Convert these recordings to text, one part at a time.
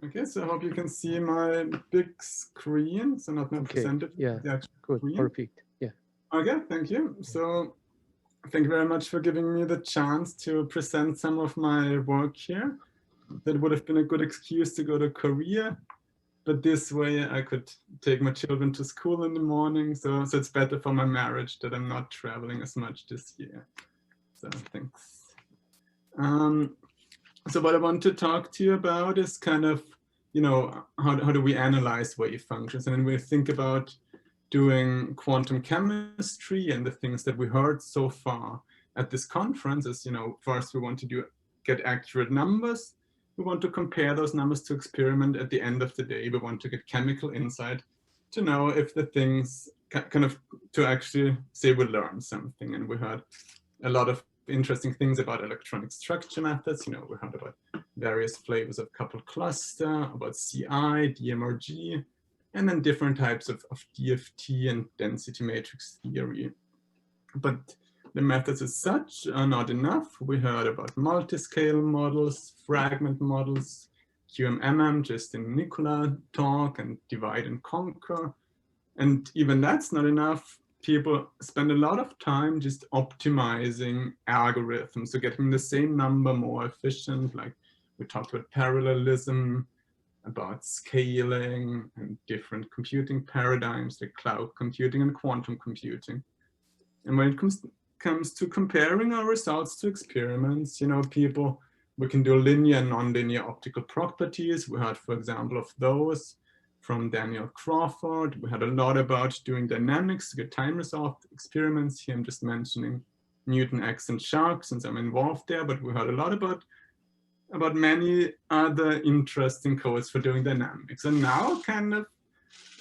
Okay, so I hope you can see my big screen, so not my presenter, Yeah, the actual good, screen. perfect. Yeah. Okay, thank you. So thank you very much for giving me the chance to present some of my work here. That would have been a good excuse to go to Korea, but this way I could take my children to school in the morning, so it's better for my marriage that I'm not traveling as much this year. So thanks. So what I want to talk to you about is kind of, how do we analyze wave functions? And we think about doing quantum chemistry and the things that we heard so far at this conference is, first we want to get accurate numbers. We want to compare those numbers to experiment. At the end of the day, we want to get chemical insight to know if the things kind of to actually say we learned something. And we heard a lot of interesting things about electronic structure methods. We heard about various flavors of coupled cluster, about CI, DMRG, and then different types of DFT and density matrix theory. But the methods as such are not enough. We heard about multiscale models, fragment models, QMMM just in Nicola talk, and divide and conquer. And even that's not enough. People spend a lot of time just optimizing algorithms, so getting the same number more efficient. Like we talked about parallelism, about scaling and different computing paradigms like cloud computing and quantum computing. And when it comes to comparing our results to experiments, we can do linear and nonlinear optical properties. We heard, for example, of those from Daniel Crawford. We had a lot about doing dynamics to get time-resolved experiments. Here I'm just mentioning Newton X and Shark since I'm involved there, but we heard a lot about many other interesting codes for doing dynamics. And now kind of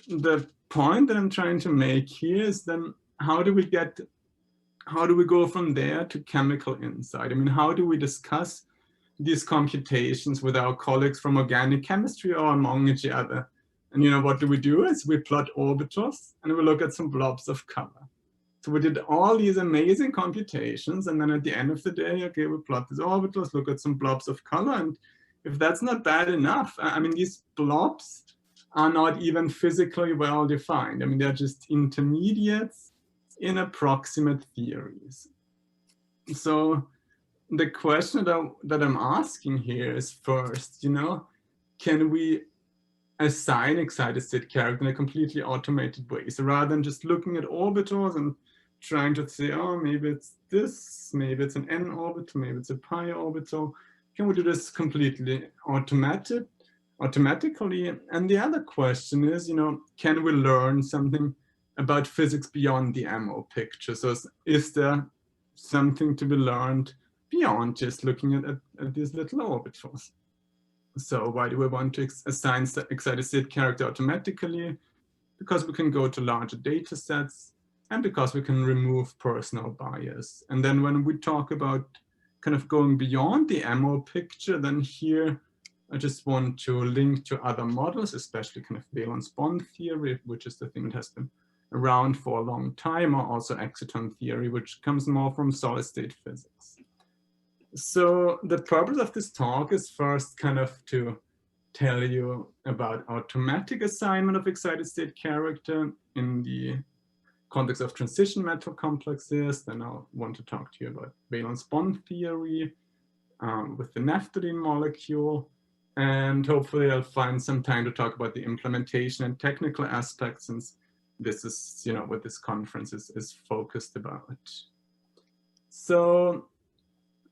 the point that I'm trying to make here is then how do we go from there to chemical insight? I mean, how do we discuss these computations with our colleagues from organic chemistry or among each other? And what do we do is we plot orbitals and we look at some blobs of color. So we did all these amazing computations, and then at the end of the day, okay, we plot these orbitals, look at some blobs of color, and if that's not bad enough, I mean, these blobs are not even physically well defined. I mean, they're just intermediates in approximate theories. So the question that I'm asking here is first, can we assign excited state character in a completely automated way? So rather than just looking at orbitals and trying to say, oh, maybe it's this, maybe it's an n orbital, maybe it's a pi orbital, can we do this completely automatically? And the other question is, can we learn something about physics beyond the MO picture? So is there something to be learned beyond just looking at these little orbitals? So why do we want to assign excited state character automatically? Because we can go to larger data sets and because we can remove personal bias. And then when we talk about kind of going beyond the MO picture, then here I just want to link to other models, especially kind of valence bond theory, which is the thing that has been around for a long time, or also exciton theory, which comes more from solid state physics. So the purpose of this talk is first kind of to tell you about automatic assignment of excited state character in the context of transition metal complexes. Then I'll want to talk to you about valence bond theory with the naphthalene molecule. And hopefully I'll find some time to talk about the implementation and technical aspects, since this is, what this conference is focused about. So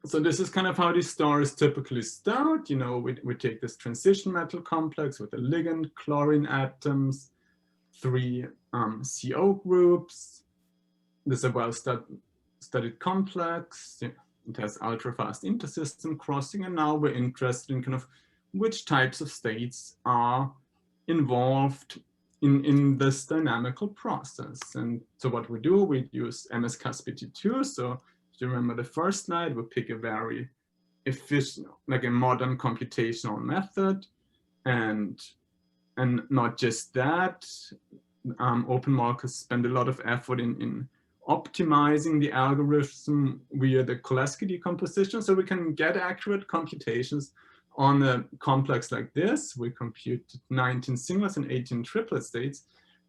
this is kind of how these stories typically start. We take this transition metal complex with a ligand, chlorine atoms, 3 CO groups. This is a well-studied complex. It has ultra-fast intersystem crossing, and now we're interested in kind of which types of states are involved in this dynamical process. And so what we do, we use MS-CASPT2. So if you remember the first slide, we pick a very efficient, like a modern computational method. And not just that, OpenMarkers spend a lot of effort in optimizing the algorithm via the Koleski decomposition, so we can get accurate computations on a complex like this, we computed 19 singlets and 18 triplet states.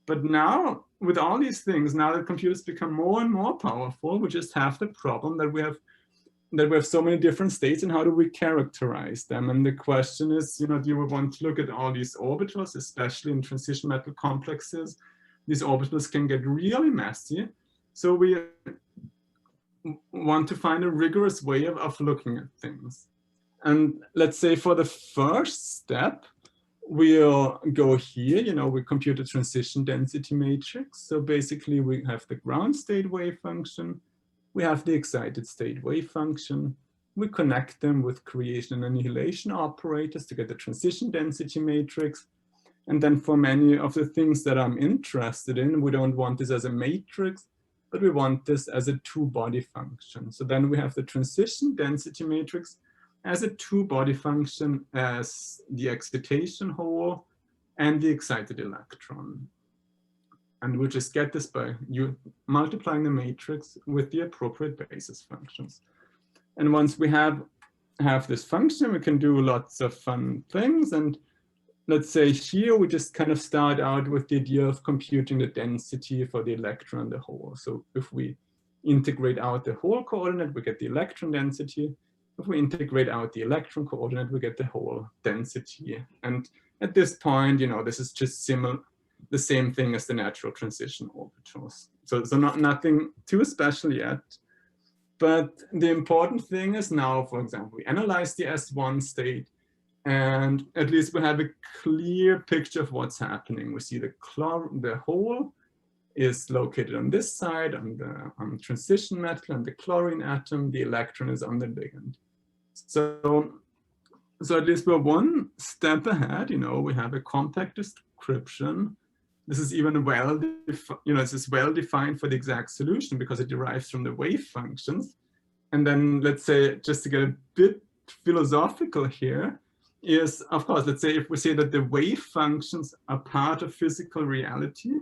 But now, with all these things, now that computers become more and more powerful, we just have the problem that we have so many different states, and how do we characterize them? And the question is, do you want to look at all these orbitals, especially in transition metal complexes? These orbitals can get really messy. So we want to find a rigorous way of looking at things. And let's say for the first step, we'll go here, we compute a transition density matrix. So basically we have the ground state wave function, we have the excited state wave function, we connect them with creation and annihilation operators to get the transition density matrix. And then for many of the things that I'm interested in, we don't want this as a matrix, but we want this as a two-body function. So then we have the transition density matrix as a two-body function as the excitation hole and the excited electron. And we just get this by multiplying the matrix with the appropriate basis functions. And once we have this function, we can do lots of fun things. And let's say here we just kind of start out with the idea of computing the density for the electron and the hole. So if we integrate out the hole coordinate, we get the electron density. If we integrate out the electron coordinate, we get the hole density. And at this point, this is just the same thing as the natural transition orbitals. So nothing too special yet. But the important thing is now, for example, we analyze the S1 state, and at least we have a clear picture of what's happening. We see the hole is located on this side, on the transition metal and the chlorine atom. The electron is on the ligand. So at least we're one step ahead. We have a compact description. This is even this is well defined for the exact solution because it derives from the wave functions. And then let's say, just to get a bit philosophical here, is, of course, let's say if we say that the wave functions are part of physical reality,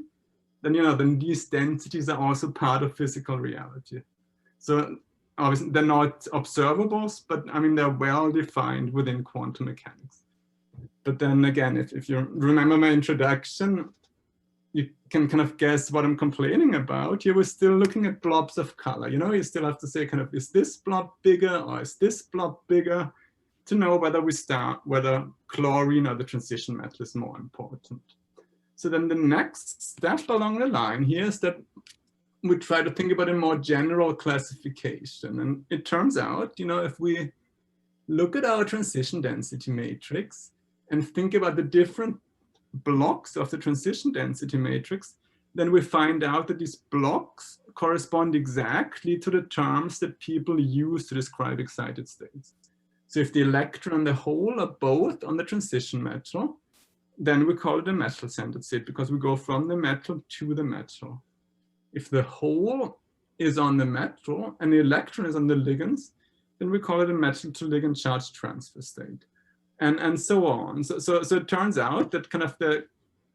then then these densities are also part of physical reality. So obviously they're not observables, but they're well defined within quantum mechanics. But then again, if you remember my introduction, you can kind of guess what I'm complaining about. Here we're still looking at blobs of color. You still have to say kind of, is this blob bigger or is this blob bigger, to know whether chlorine or the transition metal is more important. So then the next step along the line here is that we try to think about a more general classification. And it turns out, if we look at our transition density matrix and think about the different blocks of the transition density matrix, then we find out that these blocks correspond exactly to the terms that people use to describe excited states. So if the electron and the hole are both on the transition metal, then we call it a metal-centered state because we go from the metal to the metal. If the hole is on the metal and the electron is on the ligands, then we call it a metal to ligand charge transfer state. And so on. So it turns out that kind of the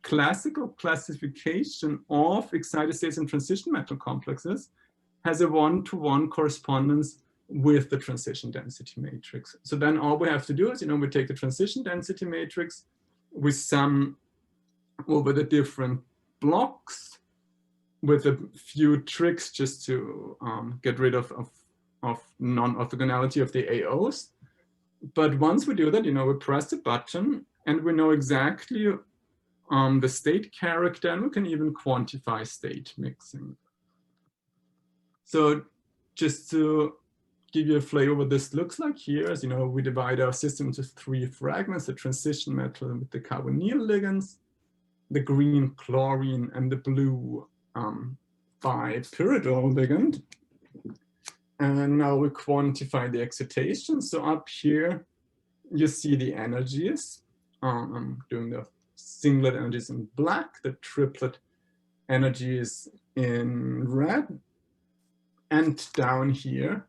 classical classification of excited states in transition metal complexes has a one-to-one correspondence with the transition density matrix. So then all we have to do is, we take the transition density matrix, we sum over the different blocks with a few tricks just to get rid of non-orthogonality of the AOs. But once we do that, we press a button and we know exactly the state character, and we can even quantify state mixing. So just to give you a flavor what this looks like here, as we divide our system into 3 fragments: the transition metal with the carbonyl ligands, the green chlorine, and the blue bipyridol ligand. And now we quantify the excitation. So up here, you see the energies. I'm doing the singlet energies in black, the triplet energies in red. And down here,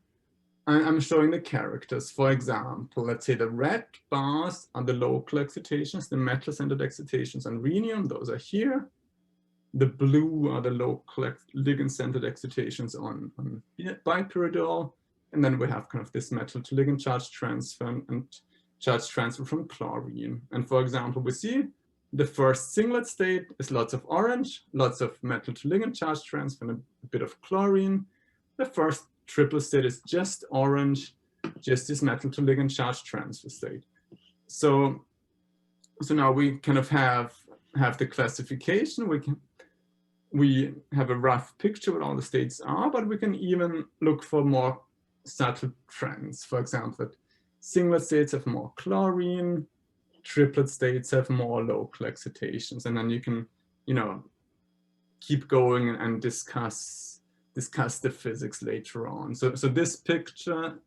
I'm showing the characters. For example, let's say the red bars are the local excitations, the metal-centered excitations on rhenium, those are here. The blue are the local ligand-centered excitations on bipyridol. And then we have kind of this metal to ligand charge transfer. And charge transfer from chlorine. And for example, we see the first singlet state is lots of orange, lots of metal to ligand charge transfer, and a bit of chlorine. The first triple state is just orange, just this metal to ligand charge transfer state. So now we kind of have the classification. We have a rough picture what all the states are, but we can even look for more subtle trends. For example, that singlet states have more chlorine, triplet states have more local excitations, and then you can, keep going and discuss the physics later on. So this picture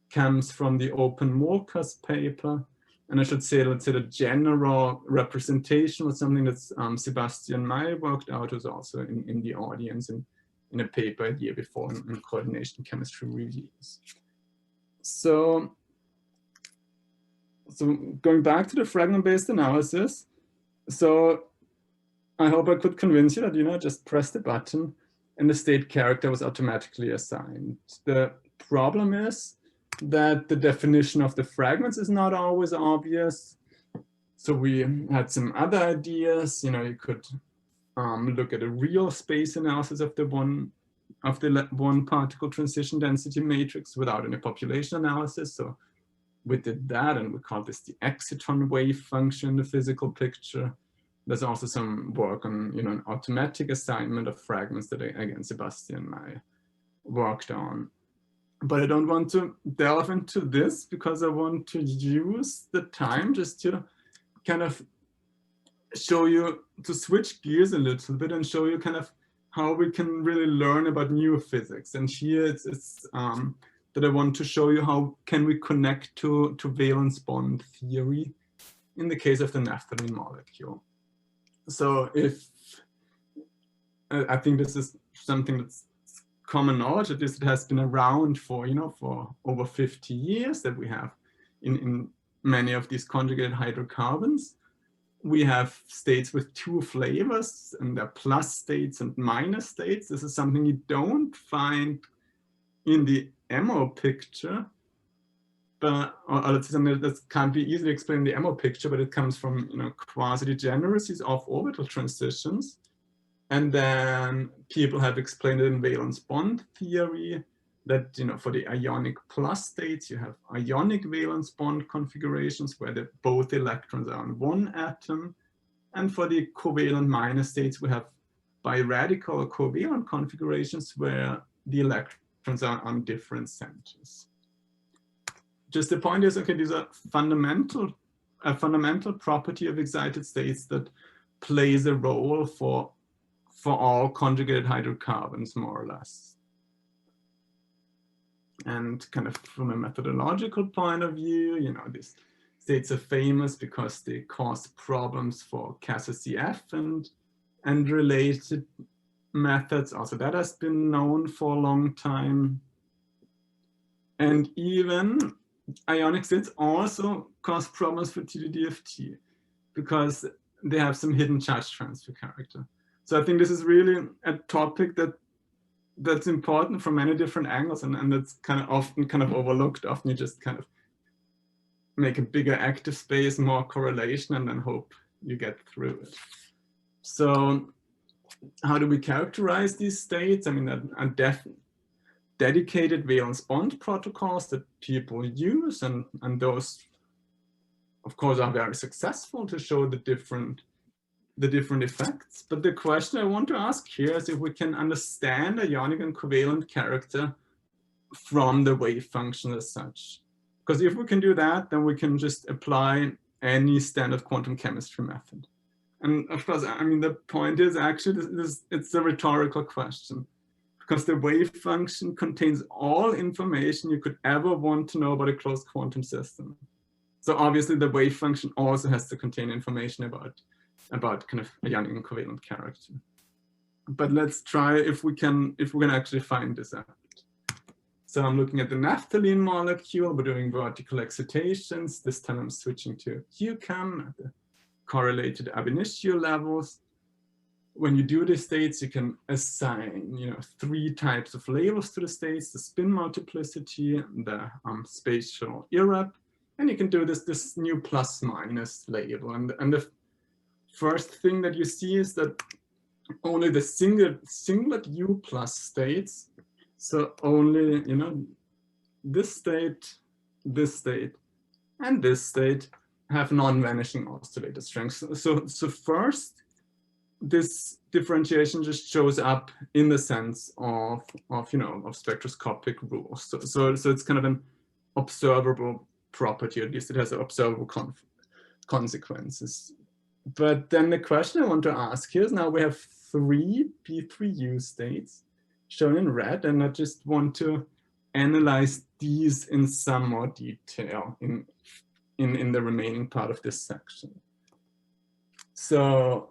comes from the Open Morcas paper, and I should say, let's say the general representation was something that Sebastian Meyer worked out, who's also in the audience in a paper a year before in coordination chemistry reviews. So going back to the fragment-based analysis, so I hope I could convince you that, just press the button and the state character was automatically assigned. The problem is that the definition of the fragments is not always obvious. So we had some other ideas. You could look at a real space analysis of the one particle transition density matrix without any population analysis. So we did that, and we called this the exciton wave function, the physical picture. There's also some work on an automatic assignment of fragments that, again, Sebastian and I worked on. But I don't want to delve into this because I want to use the time just to kind of show you, to switch gears a little bit and show you kind of how we can really learn about new physics. And here it's that I want to show you how can we connect to valence bond theory in the case of the naphthalene molecule. So I think this is something that's common knowledge, at least it has been around for over 50 years, that we have in many of these conjugated hydrocarbons. We have states with two flavors, and they're plus states and minus states. This is something you don't find in the MO picture, but or let's say something that can't be easily explained in the MO picture, but it comes from quasi-degeneracies of orbital transitions. And then people have explained it in valence bond theory that for the ionic plus states you have ionic valence bond configurations where both electrons are on one atom, and for the covalent minus states we have biradical or covalent configurations where the electrons are on different centers. Just the point is, okay, these are a fundamental property of excited states that plays a role for all conjugated hydrocarbons, more or less. And kind of from a methodological point of view, these states are famous because they cause problems for CASA-CF and related methods. Also, that has been known for a long time. And even ionic states also cause problems for TDDFT because they have some hidden charge transfer character. So I think this is really a topic that's important from many different angles, and that's kind of often overlooked. Often you just kind of make a bigger active space, more correlation, and then hope you get through it. So how do we characterize these states? I mean, there are dedicated valence bond protocols that people use, and those, of course, are very successful to show the different effects. But the question I want to ask here is if we can understand ionic and covalent character from the wave function as such. Because if we can do that, then we can just apply any standard quantum chemistry method. And of course, I mean, the point is actually, it's a rhetorical question, because the wave function contains all information you could ever want to know about a closed quantum system. So obviously the wave function also has to contain information about kind of ionic and covalent character. But let's try if we can actually find this out. So I'm looking at the naphthalene molecule. We're doing vertical excitations. This time I'm switching to QChem at the correlated ab initio levels. When you do the states, you can assign 3 types of labels to the states: the spin multiplicity, the spatial irrep, And you can do this new plus minus label. And the first thing that you see is that only the singlet U plus states, so only, you know, this state, and this state have non-vanishing oscillator strengths. So first, this differentiation just shows up in the sense of you know, of spectroscopic rules. So it's kind of an observable property, or at least it has observable consequences. But then the question I want to ask here is, now we have 3 P3U states shown in red, and I just want to analyze these in some more detail in the remaining part of this section. So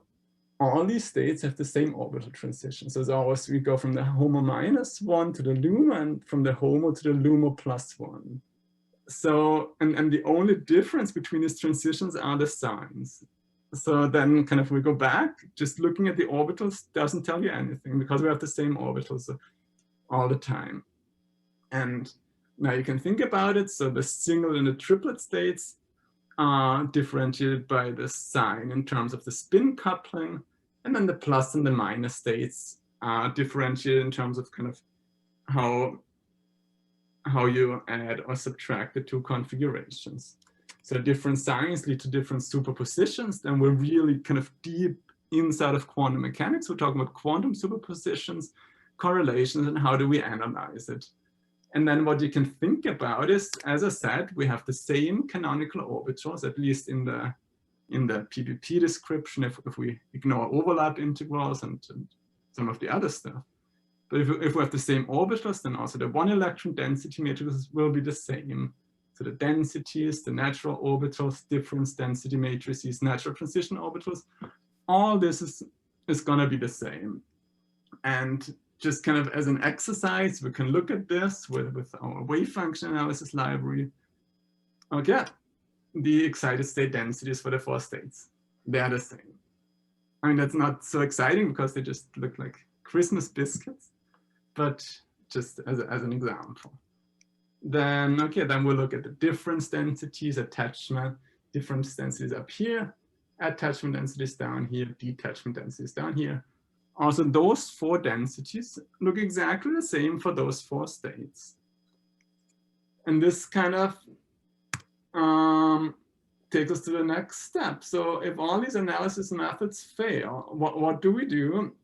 all these states have the same orbital transition. So as always, we go from the HOMO -1 to the LUMO, and from the HOMO to the LUMO +1. So, and the only difference between these transitions are the signs. So then kind of we go back, just looking at the orbitals doesn't tell you anything, because we have the same orbitals all the time. And now you can think about it. So the single and the triplet states are differentiated by the sign in terms of the spin coupling. And then the plus and the minus states are differentiated in terms of kind of how you add or subtract the two configurations. So different signs lead to different superpositions. Then we're really kind of deep inside of quantum mechanics. We're talking about quantum superpositions, correlations, and how do we analyze it. And then what you can think about is, as I said, we have the same canonical orbitals, at least in the PPP description, if we ignore overlap integrals and some of the other stuff. But if we have the same orbitals, then also the one electron density matrices will be the same. So the densities, the natural orbitals, difference density matrices, natural transition orbitals, all this is going to be the same. And just kind of as an exercise, we can look at this with our wave function analysis library. Okay, the excited state densities for the 4 states, they are the same. I mean, that's not so exciting because they just look like Christmas biscuits, but just as an example. Then, okay, then we'll look at the difference densities, attachment, difference densities up here, attachment densities down here, detachment densities down here. Also, those 4 densities look exactly the same for those 4 states. And this kind of takes us to the next step. So if all these analysis methods fail, what do we do?